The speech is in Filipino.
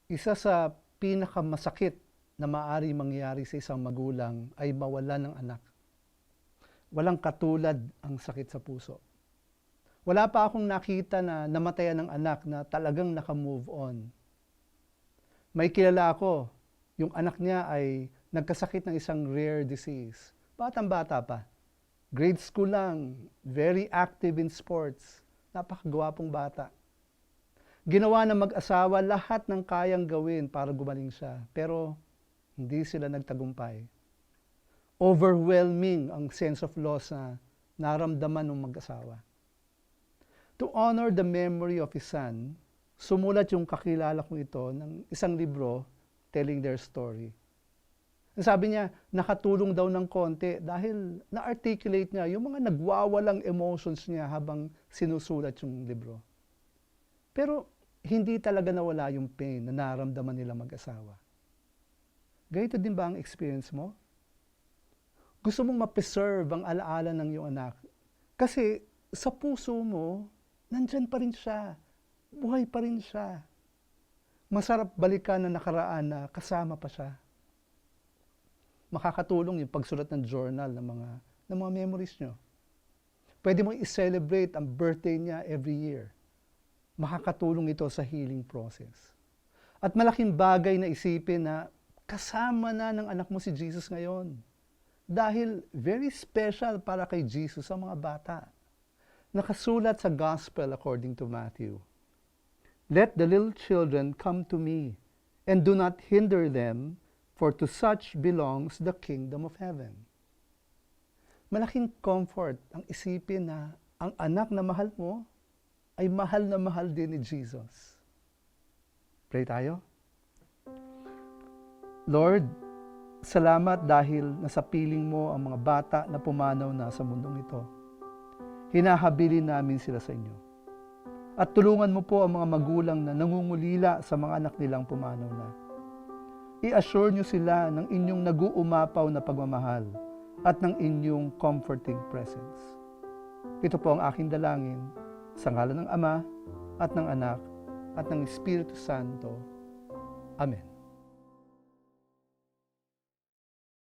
Isa sa pinakamasakit na maaari mangyari sa isang magulang ay mawalan ng anak. Walang katulad ang sakit sa puso. Wala pa akong nakita na namatayan ng anak na talagang naka-move on. May kilala ako, yung anak niya ay nagkasakit ng isang rare disease. Batang-bata pa. Grade school lang, very active in sports. Napakagwapong bata. Ginawa ng mag-asawa lahat ng kayang gawin para gumaling siya. Pero hindi sila nagtagumpay. Overwhelming ang sense of loss na naramdaman ng mag-asawa. To honor the memory of his son, sumulat yung kakilala kong ito ng isang libro telling their story. Sabi niya, nakatulong daw ng konti dahil na-articulate niya yung mga nagwawalang emotions niya habang sinusulat yung libro. Pero hindi talaga nawala yung pain na naramdaman nila mag-asawa. Ganito din ba ang experience mo? Gusto mong ma-preserve ang alaala ng iyong anak. Kasi sa puso mo, nandyan pa rin siya. Buhay pa rin siya. Masarap balikan na nakaraan na kasama pa siya. Makakatulong yung pagsulat ng journal ng mga memories nyo. Pwede mo i-celebrate ang birthday niya every year. Makakatulong ito sa healing process. At malaking bagay na isipin na kasama na ng anak mo si Jesus ngayon. Dahil very special para kay Jesus ang mga bata. Nakasulat sa Gospel according to Matthew. Let the little children come to me, and do not hinder them, for to such belongs the kingdom of heaven. Malaking comfort ang isipin na ang anak na mahal mo ay mahal na mahal din ni Jesus. Pray tayo. Lord, salamat dahil nasa piling mo ang mga bata na pumanaw na sa mundong ito. Hinahabilin namin sila sa inyo. At tulungan mo po ang mga magulang na nangungulila sa mga anak nilang pumanaw na. I-assure nyo sila ng inyong nag-uumapaw na pagmamahal at ng inyong comforting presence. Ito po ang aking dalangin sa ngalan ng Ama at ng Anak at ng Espiritu Santo. Amen.